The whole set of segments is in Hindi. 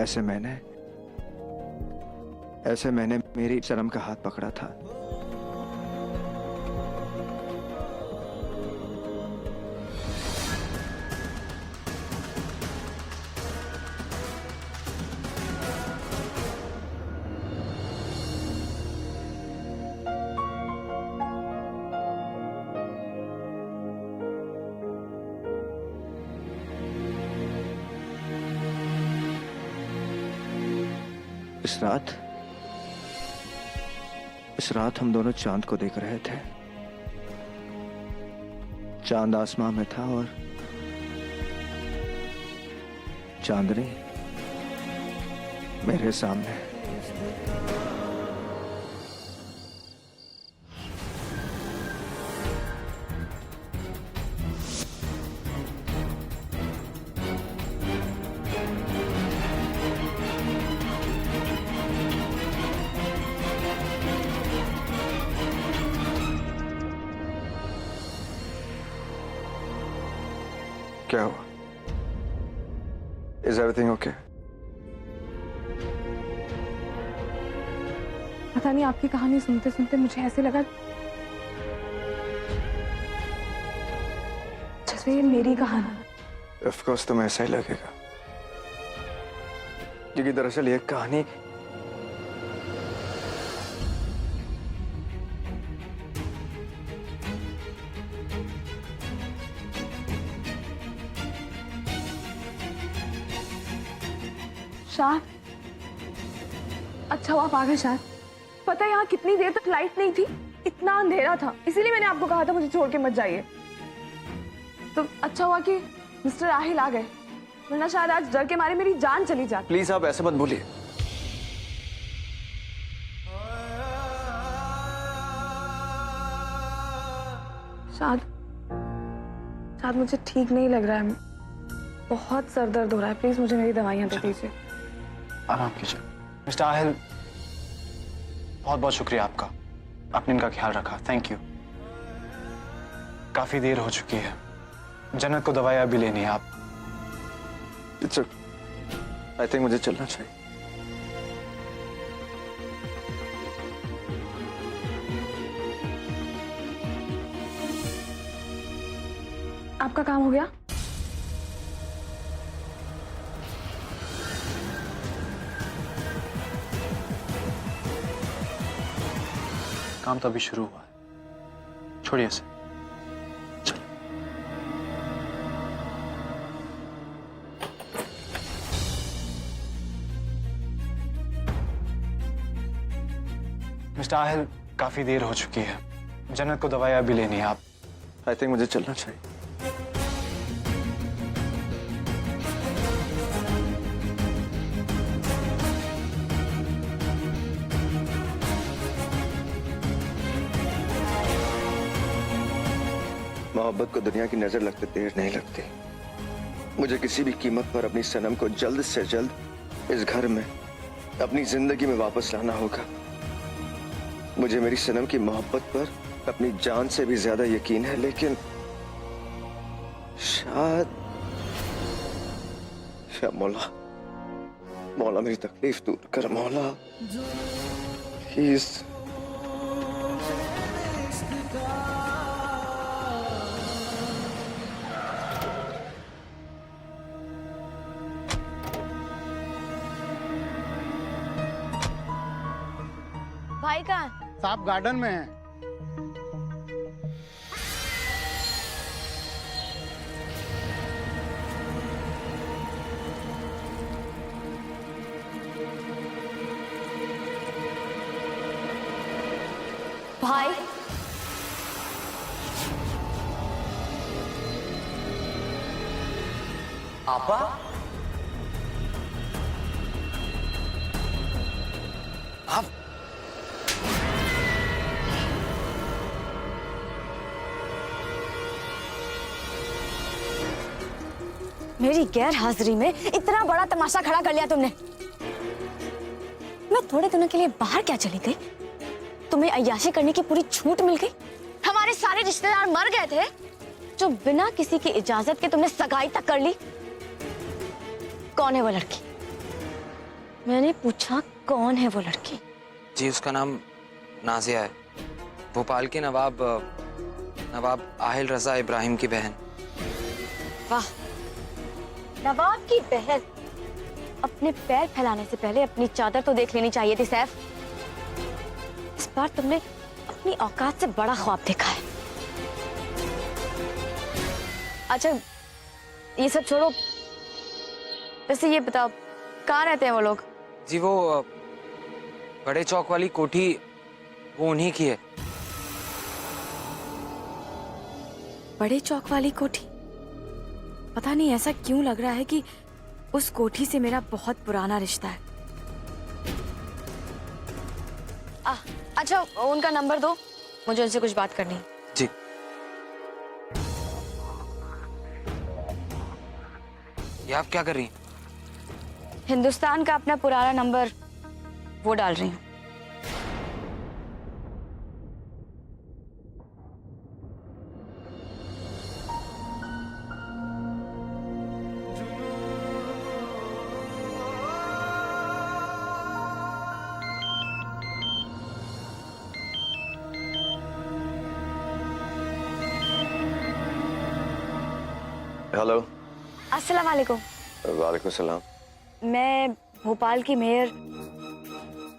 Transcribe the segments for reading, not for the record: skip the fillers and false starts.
ऐसे मैंने मेरी सनम का हाथ पकड़ा था। इस रात हम दोनों चांद को देख रहे थे। चांद आसमां में था और चांदनी मेरे सामने। क्या हुआ? Is everything okay? पता नहीं, आपकी कहानी सुनते सुनते मुझे ऐसे लगा जैसे ये मेरी कहानी। Of course तुम्हें ऐसा ही लगेगा, क्योंकि दरअसल ये कहानी शायद अच्छा हुआ आप आ गए। शायद पता है यहाँ कितनी देर तक लाइट नहीं थी, इतना अंधेरा था, इसीलिए मैंने आपको कहा था मुझे छोड़ के मत जाइए। तो अच्छा हुआ कि मिस्टर राहिल आ गए, वरना शायद आज डर के मारे मेरी जान चली जाती। प्लीज आप ऐसे मत बोलिए। शायद मुझे ठीक नहीं लग रहा है, बहुत सर दर्द हो रहा है, प्लीज मुझे मेरी दवाइयाँ दे दीजिए। आराम कीजिए। मिस्टर आहिल, बहुत बहुत शुक्रिया आपका, आपने इनका ख्याल रखा, थैंक यू। काफी देर हो चुकी है, जन्नत को दवाई अभी लेनी है। आप आई थिंक मुझे चलना चाहिए। आपका काम हो गया? काम तो अभी शुरू हुआ है, छोड़िए इसे। चल। मिस्टर आहिल, काफी देर हो चुकी है, जन्नत को दवाई अभी लेनी है। आप आई थिंक मुझे चलना चाहिए। मोहब्बत को दुनिया की नजर लगते देर नहीं लगती। मुझे किसी भी कीमत पर अपनी सनम को जल्द से जल्द इस घर में, अपनी जिंदगी में वापस लाना होगा। मुझे मेरी सनम की मोहब्बत पर अपनी जान से भी ज्यादा यकीन है, लेकिन शायद मौला मेरी तकलीफ दूर कर। मौला प्लीज। भाई कहाँ? साहब गार्डन में है। भाई आपा, आप मेरी गैर हाजिरी में इतना बड़ा तमाशा खड़ा कर लिया तुमने। मैं थोड़े दिनों के लिए बाहर क्या चली गई, तुम्हें अय्याशी करने की पूरी छूट मिल गई। हमारे सारे रिश्तेदार मर गए थे, जो बिना किसी की इजाजत के तुमने सगाई तक कर ली। कौन है वो लड़की? मैंने पूछा कौन है वो लड़की? जी उसका नाम नाजिया है, भोपाल के नवाब आहिल रजा इब्राहिम की बहन। वाह, नवाब की बहन। अपने पैर फैलाने से पहले अपनी चादर तो देख लेनी चाहिए थी सैफ। इस बार तुमने अपनी औकात से बड़ा ख्वाब देखा है। अच्छा ये सब छोड़ो, वैसे ये बताओ कहाँ रहते हैं वो लोग? जी वो बड़े चौक वाली कोठी वो उन्हीं की है। बड़े चौक वाली कोठी? पता नहीं ऐसा क्यों लग रहा है कि उस कोठी से मेरा बहुत पुराना रिश्ता है। अच्छा उनका नंबर दो, मुझे उनसे कुछ बात करनी है। जी ये आप क्या कर रही हैं? हिंदुस्तान का अपना पुराना नंबर वो डाल रही हूँ। हेलो। अस्सलाम वालेकुम। वालेकुम सलाम। मैं भोपाल की मेयर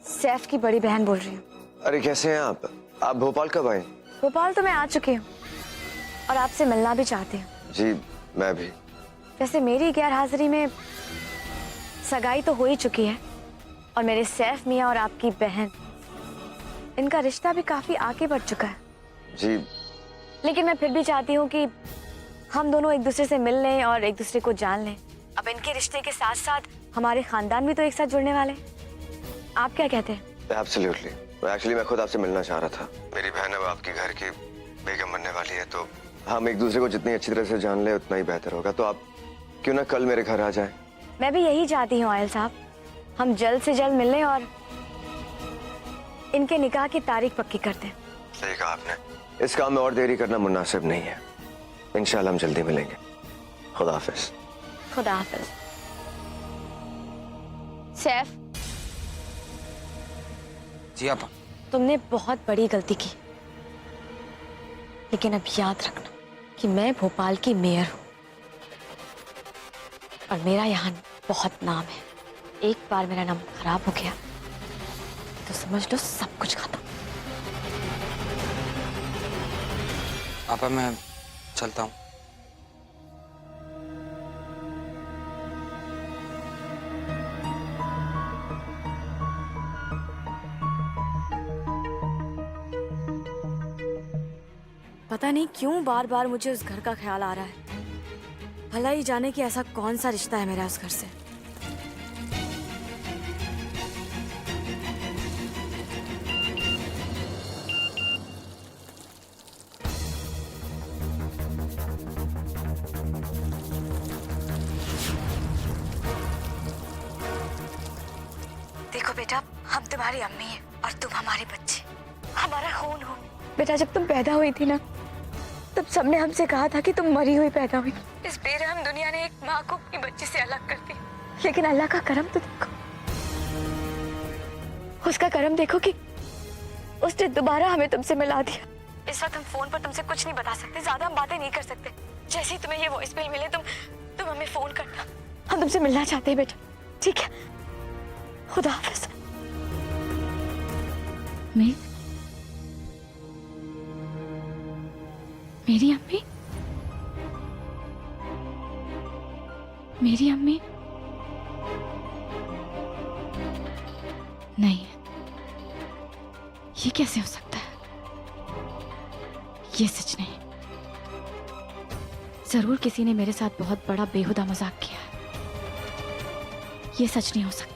सैफ की बड़ी बहन बोल रही हूँ। अरे कैसे हैं आप? आप भोपाल कब आए? भोपाल तो मैं आ चुकी हूँ और आपसे मिलना भी चाहती हूँ। जी मैं भी। वैसे मेरी गैर हाजिरी में सगाई तो हो ही चुकी है और मेरे सैफ मियाँ और आपकी बहन, इनका रिश्ता भी काफी आगे बढ़ चुका है। जी लेकिन मैं फिर भी चाहती हूँ कि हम दोनों एक दूसरे से मिल लें और एक दूसरे को जान लें। अब इनके रिश्ते के साथ साथ हमारे खानदान भी तो एक साथ जुड़ने वाले हैं। आप क्या कहते हैं? एब्सोल्युटली। एक्चुअली मैं खुद आपसे मिलना चाह रहा था। मेरी बहन अब आपके घर की बेगम बनने वाली है, तो हम एक दूसरे को जितनी अच्छी तरह से जान ले उतना ही बेहतर होगा। तो आप क्यों ना कल मेरे घर आ जाए? मैं भी यही चाहती हूँ आयल साहब, हम जल्द से जल्द मिल लें और इनके निकाह की तारीख पक्की कर दें। सही कहा आपने। इस काम में और देरी करना मुनासिब नहीं है। इंशाल्लाह हम जल्दी मिलेंगे। खुदा हाफिज। खुदा हाफिज। सैफ, जी आप तुमने बहुत बड़ी गलती की, लेकिन अब याद रखना कि मैं भोपाल की मेयर हूँ और मेरा यहाँ बहुत नाम है। एक बार मेरा नाम खराब हो गया तो समझ लो सब कुछ खत्म। आपा मैं चलता हूँ। पता नहीं क्यों बार बार मुझे उस घर का ख्याल आ रहा है। भला ही जाने कि ऐसा कौन सा रिश्ता है मेरा उस घर से। देखो बेटा, हम तुम्हारी अम्मी हैं और तुम हमारे बच्चे, हमारा खून हो। बेटा जब तुम पैदा हुई थी ना, तब सबने हमसे कहा था कि तुम मरी हुई पैदा हुई। इस बेरहम दुनिया ने एक माँ को अपनी बच्ची से अलग कर दिया, लेकिन अल्लाह का करम तो देखो। उसका करम देखो कि उसने दोबारा हमें तुमसे मिला दिया। इस वक्त हम फोन पर तुमसे कुछ नहीं बता सकते, ज्यादा हम बातें नहीं कर सकते। जैसे ही तुम्हें ये वॉइस मेल मिले तुम हमें फोन करना। हम तुमसे मिलना चाहते हैं बेटा, ठीक है? खुदा हाफिज। मेरी अम्मी? मेरी अम्मी? नहीं, ये कैसे हो सकता है? ये सच नहीं। जरूर किसी ने मेरे साथ बहुत बड़ा बेहुदा मजाक किया है। ये सच नहीं हो सकता।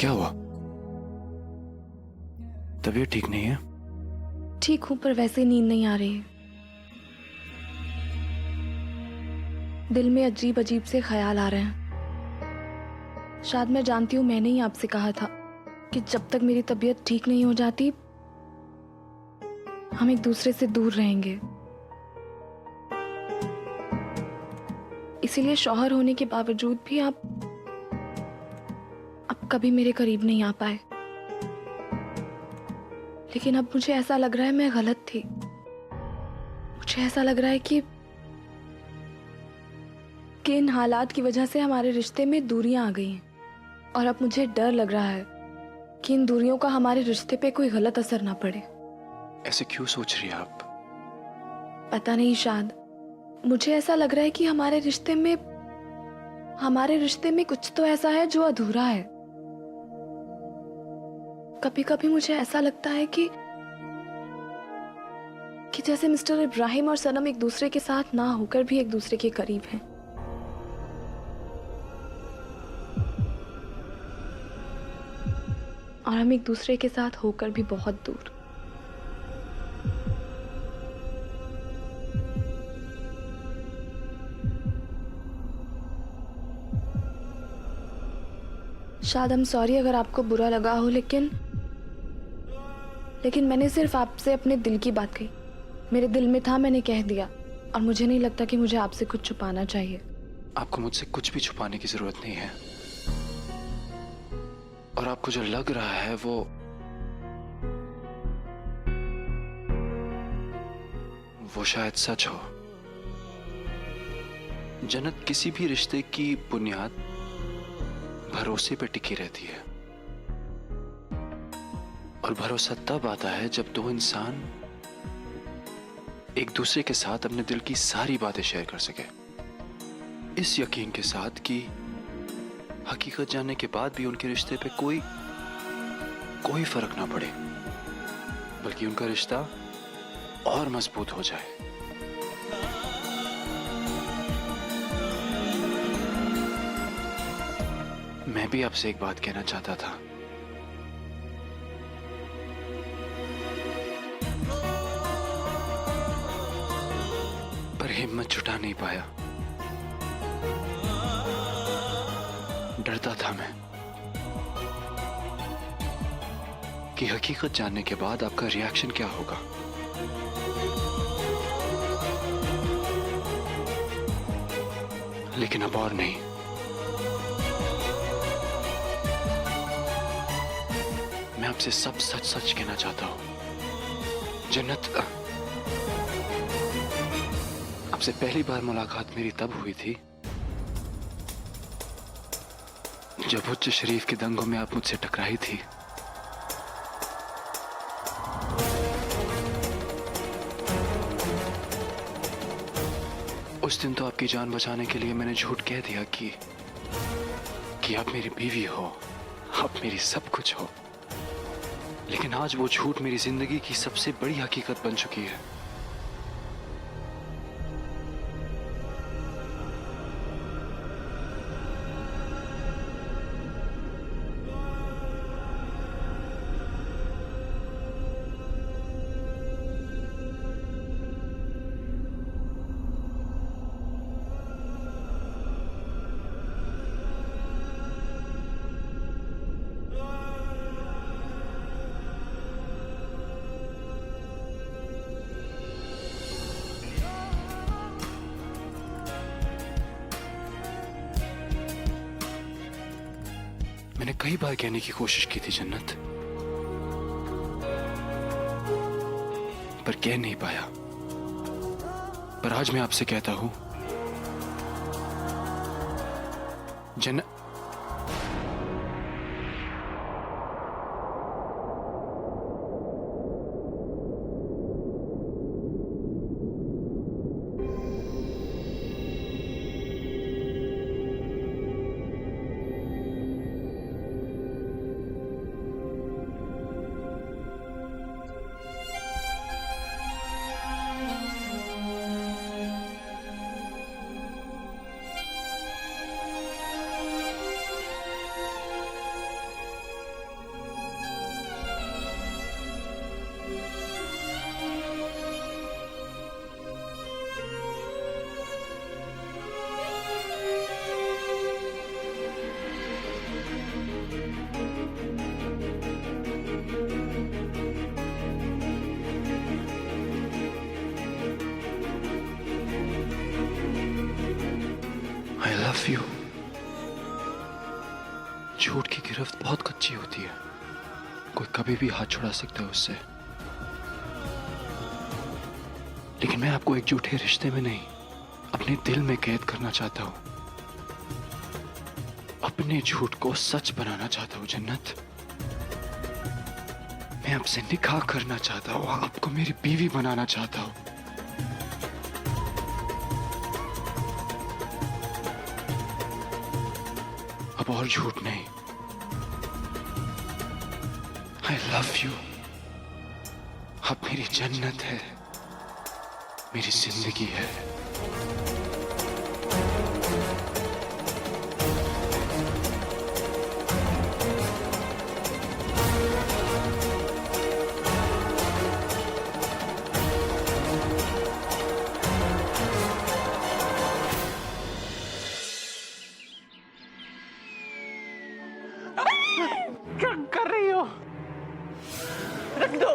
क्या हुआ? तबीयत ठीक नहीं है? ठीक हूं, पर वैसे नींद नहीं आ रही है। दिल में अजीब अजीब से ख्याल आ रहे हैं। शायद मैं जानती हूं, मैंने ही आपसे कहा था कि जब तक मेरी तबीयत ठीक नहीं हो जाती हम एक दूसरे से दूर रहेंगे। इसीलिए शौहर होने के बावजूद भी आप अब कभी मेरे करीब नहीं आ पाए। लेकिन अब मुझे ऐसा लग रहा है मैं गलत थी। मुझे ऐसा लग रहा है कि इन हालात की वजह से हमारे रिश्ते में दूरियां आ गई हैं। और अब मुझे डर लग रहा है कि इन दूरियों का हमारे रिश्ते पे कोई गलत असर ना पड़े। ऐसे क्यों सोच रही हैं आप? पता नहीं, शायद मुझे ऐसा लग रहा है कि हमारे रिश्ते में कुछ तो ऐसा है जो अधूरा है। कभी कभी मुझे ऐसा लगता है कि जैसे मिस्टर इब्राहिम और सनम एक दूसरे के साथ ना होकर भी एक दूसरे के करीब हैं। और हम एक दूसरे के साथ होकर भी बहुत दूर। शायद I'm सॉरी अगर आपको बुरा लगा हो, लेकिन मैंने सिर्फ आपसे अपने दिल की बात कही। मेरे दिल में था, मैंने कह दिया। और मुझे नहीं लगता कि मुझे आपसे कुछ छुपाना चाहिए। आपको मुझसे कुछ भी छुपाने की जरूरत नहीं है। और आपको जो लग रहा है वो शायद सच हो। जन्नत किसी भी रिश्ते की बुनियाद भरोसे पे टिकी रहती है। और भरोसा तब आता है जब दो इंसान एक दूसरे के साथ अपने दिल की सारी बातें शेयर कर सके, इस यकीन के साथ कि हकीकत जानने के बाद भी उनके रिश्ते पे कोई फर्क ना पड़े, बल्कि उनका रिश्ता और मजबूत हो जाए। मैं भी आपसे एक बात कहना चाहता था। पर हिम्मत जुटा नहीं पाया। डरता था मैं कि हकीकत जानने के बाद आपका रिएक्शन क्या होगा। लेकिन अब और नहीं। मैं आपसे सब सच सच कहना चाहता हूं। जन्नत, आपसे पहली बार मुलाकात मेरी तब हुई थी जब उच्च शरीफ के दंगों में आप मुझसे टकराई थी। उस दिन तो आपकी जान बचाने के लिए मैंने झूठ कह दिया कि आप मेरी बीवी हो, आप मेरी सब कुछ हो। लेकिन आज वो झूठ मेरी जिंदगी की सबसे बड़ी हकीकत बन चुकी है। मैंने कई बार कहने की कोशिश की थी जन्नत, पर कह नहीं पाया। पर आज मैं आपसे कहता हूं जन्नत, लव यू। झूठ की गिरफ्त बहुत कच्ची होती है, कोई कभी भी हाथ छुड़ा सकता है उससे। लेकिन मैं आपको एक झूठे रिश्ते में नहीं, अपने दिल में कैद करना चाहता हूं। अपने झूठ को सच बनाना चाहता हूं जन्नत। मैं आपसे निकाह करना चाहता हूं, आपको मेरी बीवी बनाना चाहता हूं। अब और झूठ नहीं। I love you। आप मेरी जन्नत है, मेरी जिंदगी है। क्या कर रही हो? रख दो।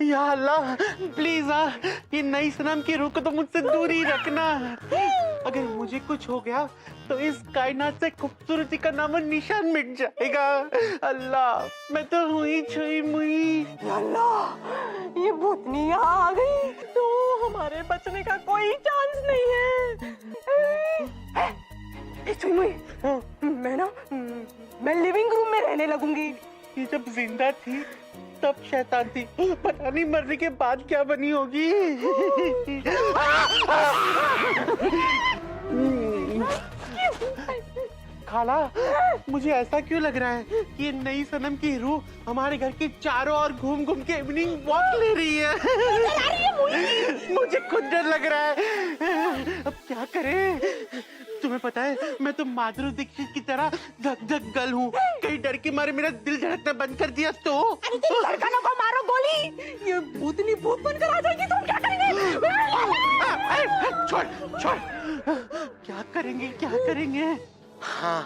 या अल्लाह प्लीज ये नई सनम की रूह को तो मुझसे दूर ही रखना। अगर मुझे कुछ हो गया तो इस कायनात से खूबसूरती का नाम निशान मिट जाएगा। अल्लाह मैं तो हुई छुई मुई। अल्लाह ये भूतनी यहाँ आ गई तो हमारे बचने का कोई चांस नहीं है। मैं लिविंग रूम में रहने लगूंगी। ये जब जिंदा थी तब शैतान थी, पता नहीं मरने के बाद क्या बनी होगी। खाला मुझे ऐसा क्यों लग रहा है कि ये नई सनम की रूह हमारे घर के चारों ओर घूम घूम के इवनिंग वॉक ले रही है। मुझे खुद डर लग रहा है। अब क्या करें? तुम्हें पता है मैं तो माधुरी दीक्षित की तरह धक धक गल हूँ। कहीं डर के मारे मेरा दिल धड़कना बंद कर दिया तो? लड़का को मारो गोली। ये भूतनी भूत बनकर आ जाएगी तो हम क्या करेंगे? छोड़ छोड़। क्या करेंगे? हाँ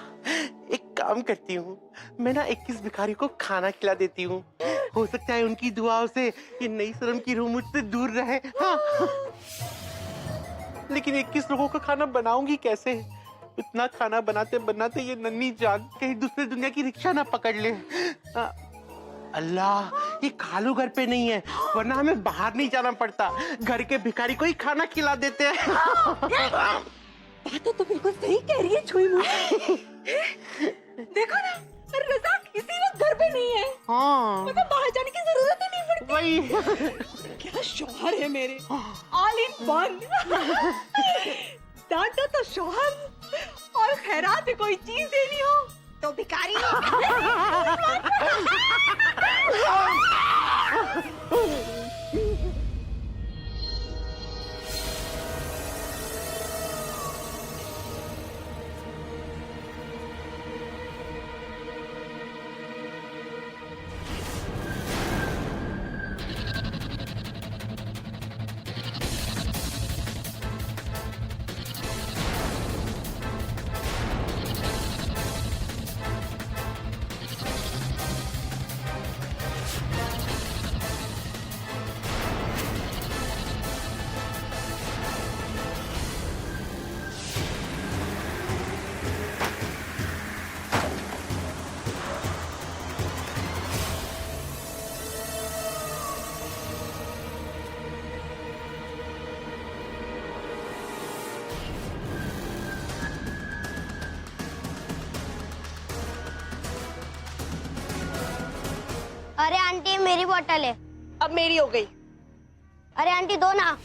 एक काम करती हूँ, मैं ना 21 भिखारी को खाना खिला देती हूँ। हो सकता है उनकी दुआओं से ये नई शर्म की रूह मुझसे दूर रहे। हाँ लेकिन 21 लोगों का खाना बनाऊंगी कैसे? इतना खाना बनाते बनाते ये नन्ही जान कहीं दूसरे दुनिया की रिक्शा ना पकड़ ले। अल्लाह ये खालू घर पे नहीं है वरना हमें बाहर नहीं जाना पड़ता, घर के भिखारी को ही खाना खिला देते हैं। तो बिल्कुल सही कह रही है छुई मुई। देखो ना रज़ाक इसी वक्त घर पे नहीं है। हाँ मतलब बाहर जाने की जरूरत ही नहीं पड़ती। वही क्या शौहर है मेरे, ऑल इन वन। डांटो तो शौहर और खैरात कोई चीज देनी हो तो भिखारी। अरे आंटी मेरी बोतल है। अब मेरी हो गई। अरे आंटी दो ना।